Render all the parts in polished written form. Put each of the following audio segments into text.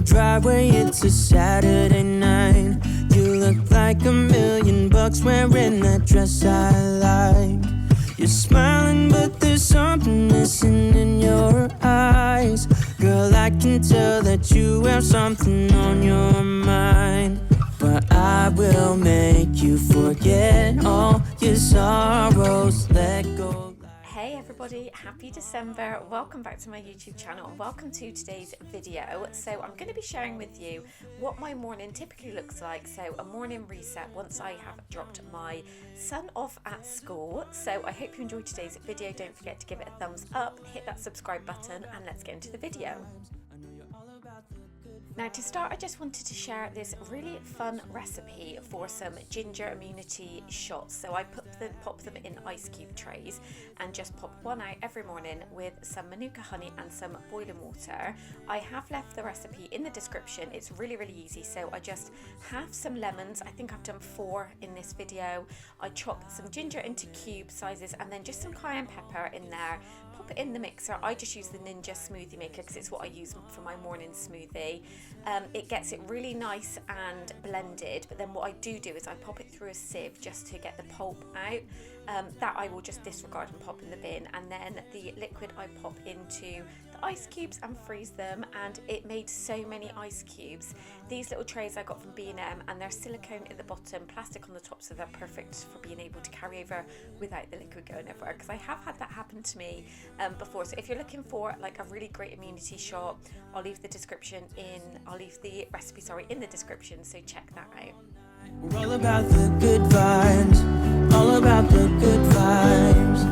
driveway, it's a Saturday night. You look like $1,000,000 wearing that dress I like. You're smiling, but there's something missing in your eyes. Girl, I can tell that you have something on your mind. But I will make you forget all your sorrows. Let go. Hey everybody, happy December. Welcome back to my YouTube channel and welcome to today's video. So I'm going to be sharing with you what my morning typically looks like. So a morning reset once I have dropped my son off at school. So I hope you enjoyed today's video. Don't forget to give it a thumbs up, hit that subscribe button, and let's get into the video. Now to start, I just wanted to share this really fun recipe for some ginger immunity shots. So I pop them in ice cube trays and just pop one out every morning with some Manuka honey and some boiling water. I have left the recipe in the description. It's really easy. So I just have some lemons. I think I've done 4 in this video. I chop some ginger into cube sizes and then just some cayenne pepper in there. Pop it in the mixer. I just use the Ninja smoothie maker because it's what I use for my morning smoothie. It gets it really nice and blended, but then what I do is I pop it through a sieve just to get the pulp out. That I will just disregard and pop in the bin, and then the liquid I pop into the ice cubes and freeze them, and it made so many ice cubes. These little trays I got from B&M, and they're silicone at the bottom, plastic on the top, so they're perfect for being able to carry over without the liquid going everywhere, because I have had that happen to me before. So if you're looking for like a really great immunity shot, I'll leave the recipe in the description, so check that out. We're all about the good vibes, all about the good vibes.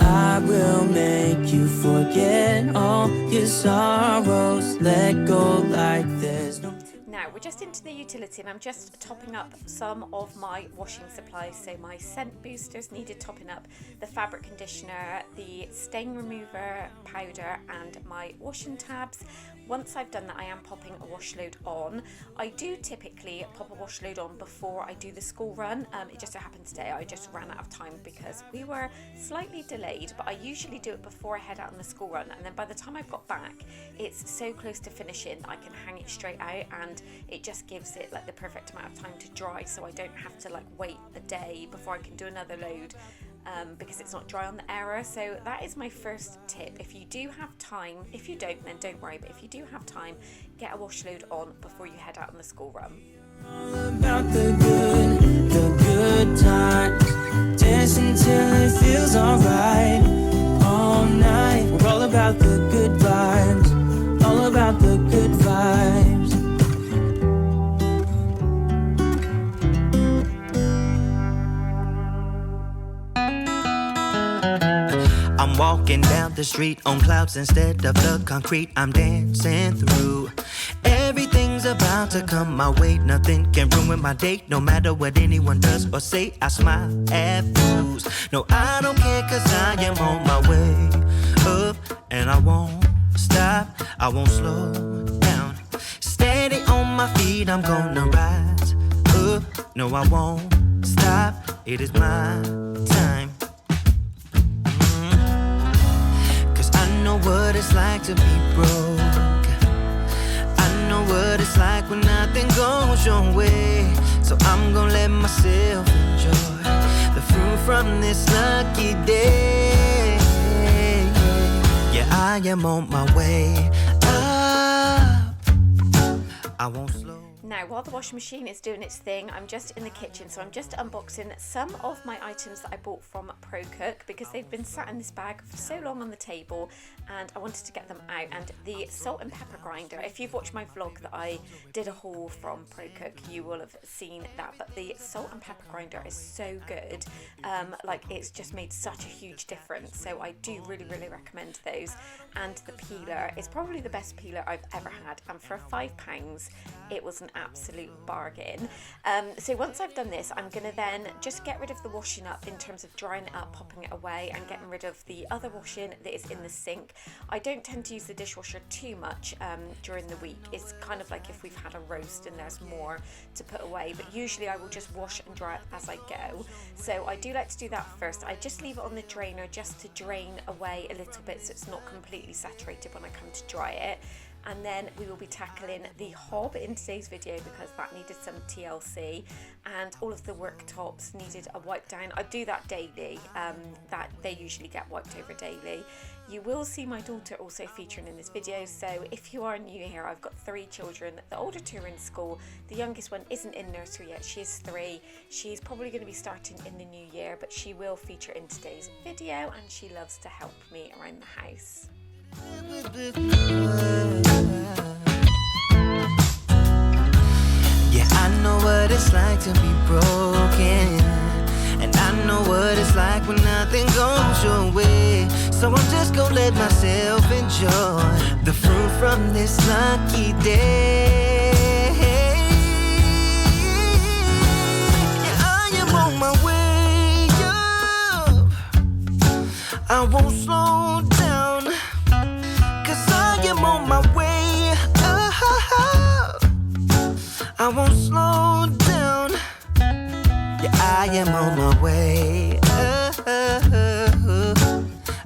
I will make you forget all your sorrows. Let go like there's no. Now we're just into the utility and I'm just topping up some of my washing supplies. So my scent boosters needed topping up, the fabric conditioner, the stain remover powder, and my washing tabs. Once I've done that, I am popping a wash load on. I do typically pop a wash load on before I do the school run. It just so happened today I just ran out of time because we were slightly delayed, but I usually do it before I head out on the school run, and then by the time I've got back it's so close to finishing I can hang it straight out, and it just gives it like the perfect amount of time to dry, so I don't have to like wait a day before I can do another load. Because it's not dry on the error. So that is my first tip. If you do have time, if you don't, then don't worry, but if you do have time, get a wash load on before you head out on the school run. All about the good times. Dance until it feels alright. All night. We're all about the good vibes. All about the good vibes. I'm walking down the street on clouds instead of the concrete I'm dancing through. Everything's about to come my way. Nothing can ruin my day, no matter what anyone does or say. I smile at fools. No, I don't care, cause I am on my way up, and I won't stop, I won't slow down. Steady on my feet, I'm gonna rise up. No, I won't stop, it is my time. I know what it's like to be broke. I know what it's like when nothing goes your way. So I'm gonna let myself enjoy the fruit from this lucky day. Yeah, I am on my way up. I won't slow. Now, while the washing machine is doing its thing, I'm just in the kitchen, so I'm just unboxing some of my items that I bought from ProCook because they've been sat in this bag for so long on the table and I wanted to get them out. And the salt and pepper grinder, if you've watched my vlog that I did a haul from ProCook, you will have seen that. But the salt and pepper grinder is so good, like it's just made such a huge difference. So I do really recommend those. And the peeler is probably the best peeler I've ever had, and for £5 it was an absolute bargain. So once I've done this, I'm gonna then just get rid of the washing up in terms of drying it up, popping it away, and getting rid of the other washing that is in the sink. I don't tend to use the dishwasher too much during the week. It's kind of like if we've had a roast and there's more to put away, but usually I will just wash and dry it as I go. So I do like to do that first. I just leave it on the drainer just to drain away a little bit so it's not completely saturated when I come to dry it. and then we will be tackling the hob in today's video because that needed some TLC, and all of the worktops needed a wipe down. I do that daily, that they usually get wiped over daily. You will see my daughter also featuring in this video, so if you are new here, I've got 3 children. The older 2 are in school, the youngest one isn't in nursery yet, she is 3. She's probably going to be starting in the new year, but she will feature in today's video, and she loves to help me around the house. Yeah, I know what it's like to be broken, and I know what it's like when nothing goes your way. So I'm just gonna let myself enjoy the fruit from this lucky day. Yeah, I am on my way up. I won't slow down, 'cause I am on my way up. I won't slow down. Yeah, I am on my way up.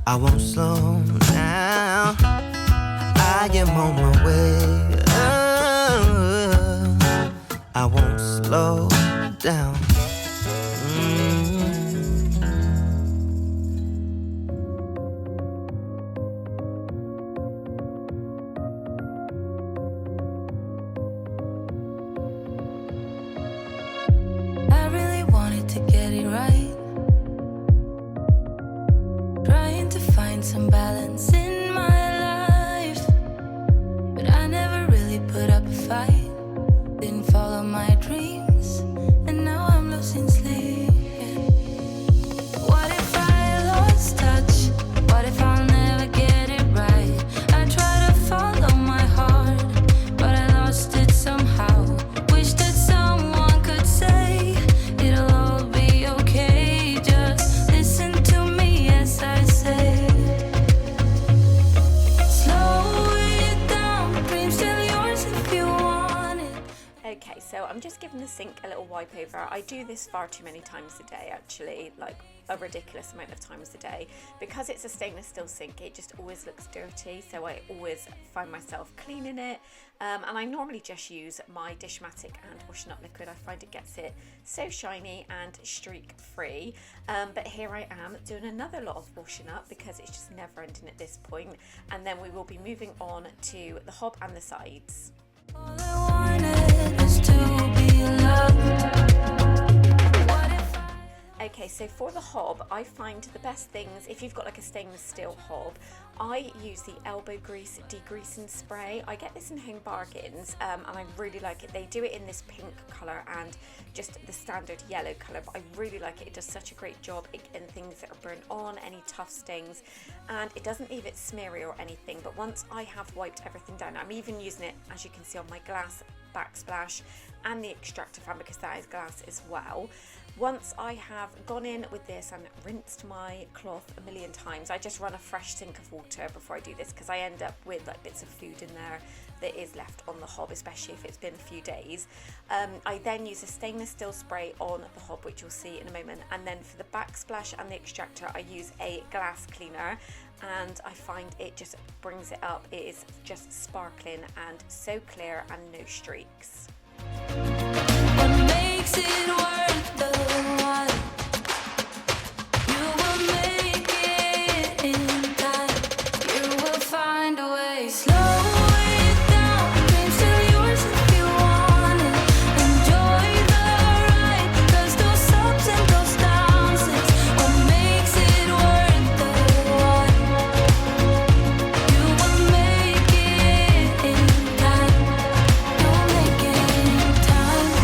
I won't slow down. I am on my way up. I won't slow down. I really wanted to get it right, trying to find some balance in my life, but I never really put up a fight, didn't follow my dreams, and now I'm losing sleep. What if I lost touch? What if I'll never get it right? I try to follow my heart, but I lost it somehow. Wish that someone could say it'll all be okay. Just listen to me as I say. Slow it down, dreams still yours if you want it. Okay, so I'm just giving the sink a little wipe over. I do this far too many times a day, actually, like a ridiculous amount of times a day. Because it's a stainless steel sink, it just always looks dirty, so I always find myself cleaning it. And I normally just use my Dishmatic and washing up liquid. I find it gets it so shiny and streak free. But here I am doing another lot of washing up because it's just never ending at this point. And then we will be moving on to the hob and the sides. All I wanted was to be loved. What if I Okay, so for the hob, I find the best things, if you've got like a stainless steel hob, I use the elbow grease degreasing spray. I get this in Home Bargains, and I really like it. They do it in this pink colour and just the standard yellow colour, but I really like it. It does such a great job in things that are burnt on, any tough stains, and it doesn't leave it smeary or anything. But once I have wiped everything down, I'm even using it, as you can see, on my glass backsplash and the extractor fan because that is glass as well. Once I have gone in with this and rinsed my cloth a million times, I just run a fresh sink of water before I do this because I end up with like bits of food in there that is left on the hob, especially if it's been a few days. I then use a stainless steel spray on the hob, which you'll see in a moment, and then for the backsplash and the extractor I use a glass cleaner, and I find it just brings it up. It is just sparkling and so clear and no streaks. what makes it worth the while? You will make it in time. You will find a way. Slow it down, dreams still yours if you want it. Enjoy the ride, 'cause those ups and those downs is what makes it worth the while. You will make it in time. You'll make it in time.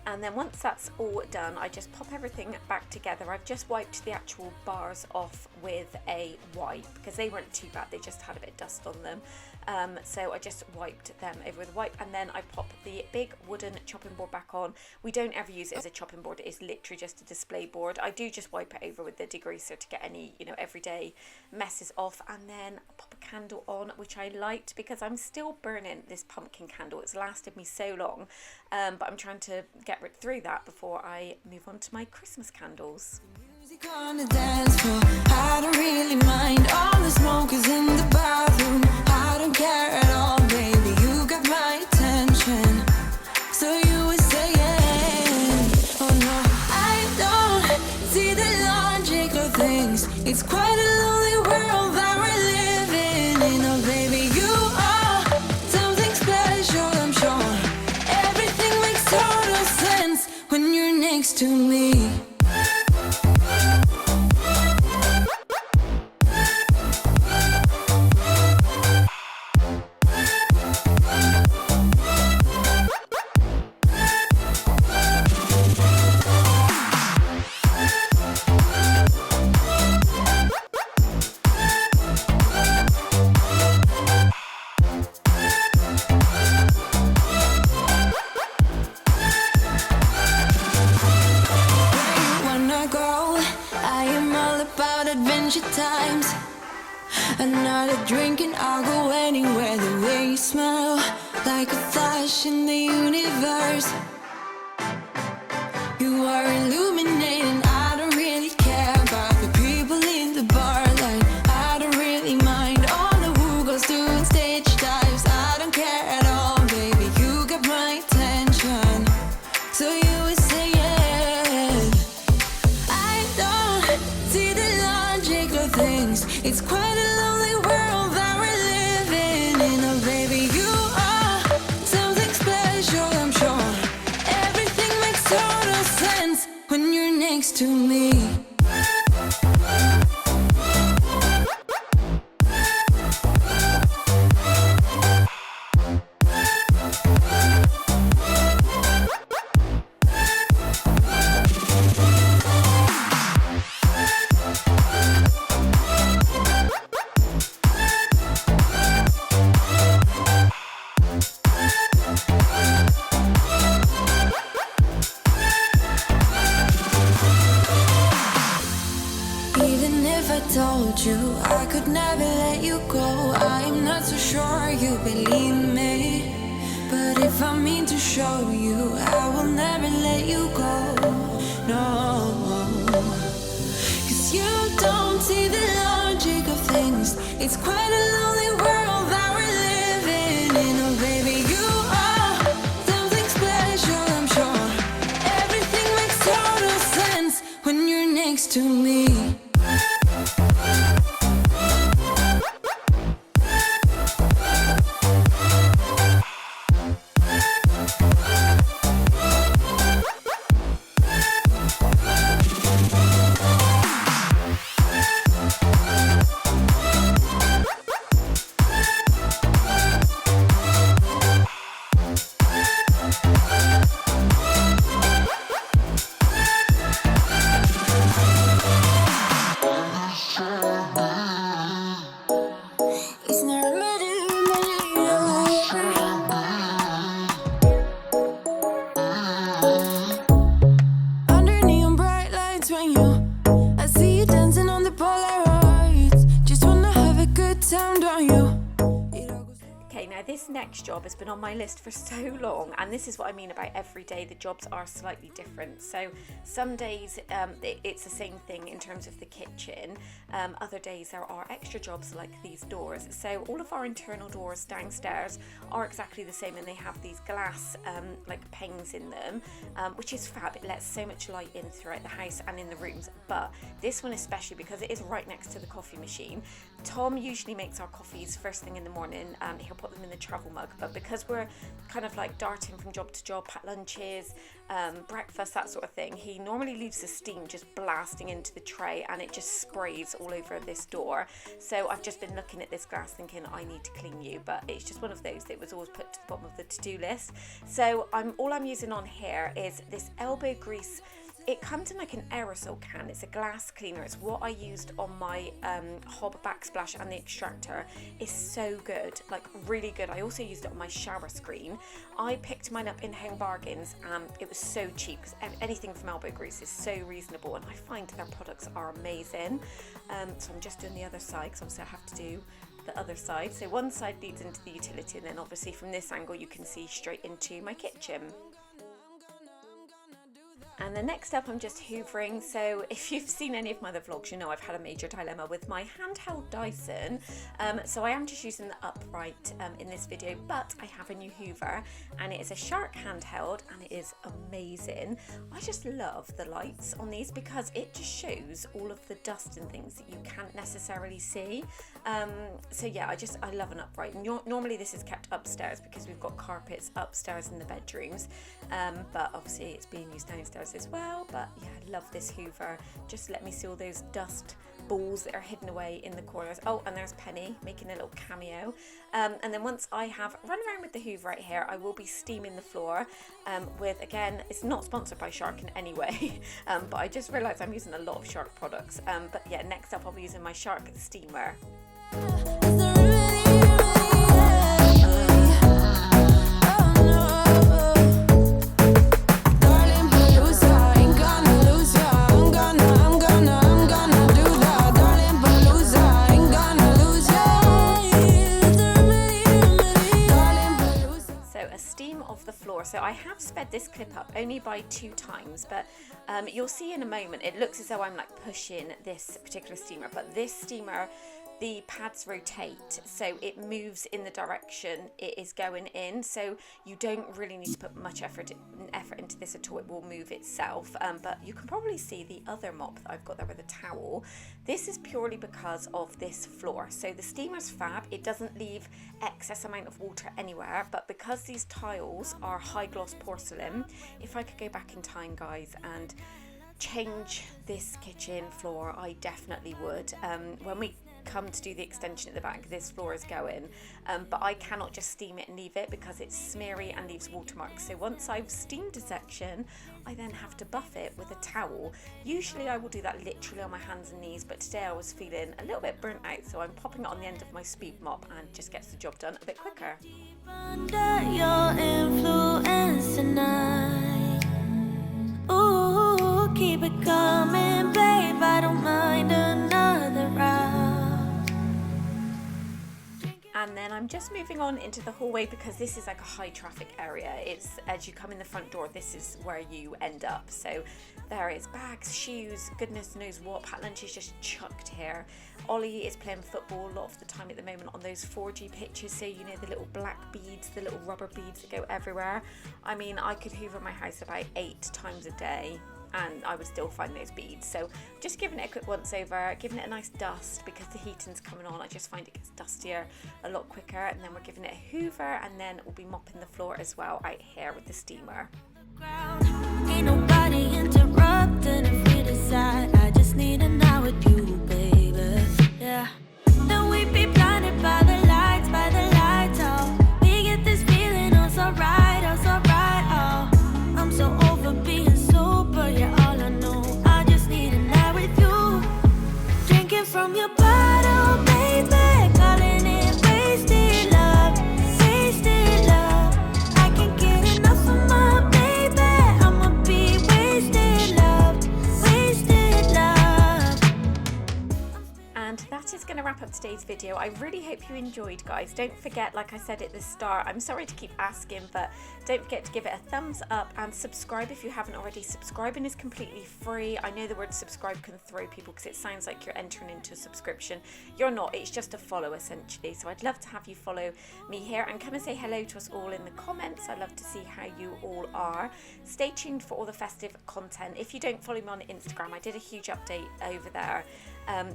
And then once that's all done, I just pop everything back together. I've just wiped the actual bars off with a wipe because they weren't too bad, they just had a bit of dust on them. So I just wiped them over with a wipe, and then I pop the big wooden chopping board back on. We don't ever use it as a chopping board, it is literally just a display board. I do just wipe it over with the degreaser to get any, everyday messes off, and then I pop a candle on, which I light because I'm still burning this pumpkin candle. It's lasted me so long, but I'm trying to get through that before I move on to my Christmas candles. Music On the dance floor, I don't really mind. All the smoke is in the bathroom. I don't care at all, baby. You got my attention. So you were saying, oh no, I don't see the logic of things. It's quite a lonely world that we're living in. Oh baby, you are something special, I'm sure. Everything makes total sense when you're next to me. Times another drink and I'll go anywhere. The way you smell, like a flash in the universe. You are illuminating. I don't really care about the people in the bar line. I don't really mind all the who goes doing stage dives. I don't care at all, baby. You got my attention. So you were saying, I don't see the logic of things. It's quite a lonely world that we're living in. Oh baby, you are something special, I'm sure. Everything makes total sense when you're next to me. Told you I could never let you go. I'm not so sure you believe me, but if I mean to show you, I will never let you go. No, 'cause you don't see the logic of things. It's quite a lonely world that we're living in. Oh baby, you are something special, I'm sure. Everything makes total sense when you're next to me. This next job has been on my list for so long, and this is what I mean about every day the jobs are slightly different. So some days it's the same thing in terms of the kitchen, other days there are extra jobs like these doors. So all of our internal doors downstairs are exactly the same, and they have these glass like panes in them, which is fab. It lets so much light in throughout the house and in the rooms, but this one especially because it is right next to the coffee machine. Tom usually makes our coffees first thing in the morning. He'll put them in the travel mug, but because we're kind of like darting from job to job, pack lunches, breakfast, that sort of thing, he normally leaves the steam just blasting into the tray and it just sprays all over this door. So I've just been looking at this glass thinking I need to clean you, but it's just one of those that was always put to the bottom of the to-do list. So all I'm using on here is this elbow grease. It comes in like an aerosol can. It's a glass cleaner. It's what I used on my hob backsplash, and the extractor is so good, like really good. I also used it on my shower screen. I picked mine up in Home Bargains. It was so cheap because anything from Elbow Grease is so reasonable, and I find their products are amazing. So I'm just doing the other side because obviously I have to do the other side. So one side leads into the utility, and then obviously from this angle you can see straight into my kitchen. And then next up, I'm just hoovering. So if you've seen any of my other vlogs, you know I've had a major dilemma with my handheld Dyson. So I am just using the upright in this video, but I have a new hoover and it is a Shark handheld and it is amazing. I just love the lights on these because it just shows all of the dust and things that you can't necessarily see. So yeah, I love an upright. Normally this is kept upstairs because we've got carpets upstairs in the bedrooms, but obviously it's being used downstairs as well. But yeah, I love this hoover. Just let me see all those dust balls that are hidden away in the corners. Oh, and there's Penny making a little cameo. And then once I have run around with the hoover right here, I will be steaming the floor with, again, it's not sponsored by Shark in any way, but I just realized I'm using a lot of Shark products. But yeah, next up I'll be using my Shark steamer. So I have sped this clip up only by 2 times, but you'll see in a moment it looks as though I'm like pushing this particular steamer, but this steamer, the pads rotate, so it moves in the direction it is going in, so you don't really need to put much effort into this at all. It will move itself. But you can probably see the other mop that I've got there with a towel. This is purely because of this floor. So the steamer's fab, it doesn't leave excess amount of water anywhere, but because these tiles are high gloss porcelain, if I could go back in time, guys, and change this kitchen floor, I definitely would. When we come to do the extension at the back, this floor is going, but I cannot just steam it and leave it because it's smeary and leaves watermarks. So once I've steamed a section, I then have to buff it with a towel. Usually I will do that literally on my hands and knees, but today I was feeling a little bit burnt out, so I'm popping it on the end of my speed mop and just gets the job done a bit quicker. Under your influence tonight. Ooh, keep it coming, babe, I don't mind another round. And then I'm just moving on into the hallway because this is like a high traffic area. It's, as you come in the front door, this is where you end up. So there is bags, shoes, goodness knows what. Pat Lunch is just chucked here. Ollie is playing football a lot of the time at the moment on those 4G pitches, so you know the little black beads, the little rubber beads that go everywhere. I mean, I could hoover my house about 8 times a day and I would still find those beads. So just giving it a quick once over, giving it a nice dust because the heating's coming on. I just find it gets dustier a lot quicker, and then we're giving it a hoover, and then we'll be mopping the floor as well out here with the steamer. Ain't nobody interrupting if we decide. I just need an hour with you, baby. Yeah. Then we be blinded by the lights, oh. We get this feeling, oh, so right, oh. I'm so over being sober, yeah, all I know. I just need an hour with you. Drinking from your bottle, baby. Calling it wasted love, wasted love. I can't get enough of my baby. I'ma be wasted love, wasted love. And that is going to wrap up today's video. I really hope you enjoyed, guys. Don't forget, like I said at the start, I'm sorry to keep asking, but don't forget to give it a thumbs up and subscribe if you haven't already. Subscribing is completely free. I know the word subscribe can throw people because it sounds like you're entering into a subscription. You're not, it's just a follow essentially. So I'd love to have you follow me here and come and say hello to us all in the comments. I'd love to see how you all are. Stay tuned for all the festive content. If you don't follow me on Instagram, I did a huge update over there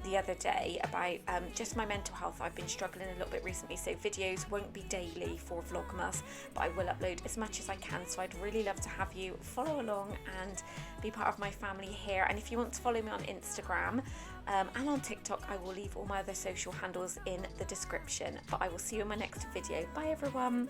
the other day about just my mental health. I've been struggling a little bit recently, so videos won't be daily for Vlogmas, but I will upload as much as I can. So I'd really love to have you follow along and be part of my family here. And if you want to follow me on Instagram and on TikTok, I will leave all my other social handles in the description. But I will see you in my next video. Bye everyone.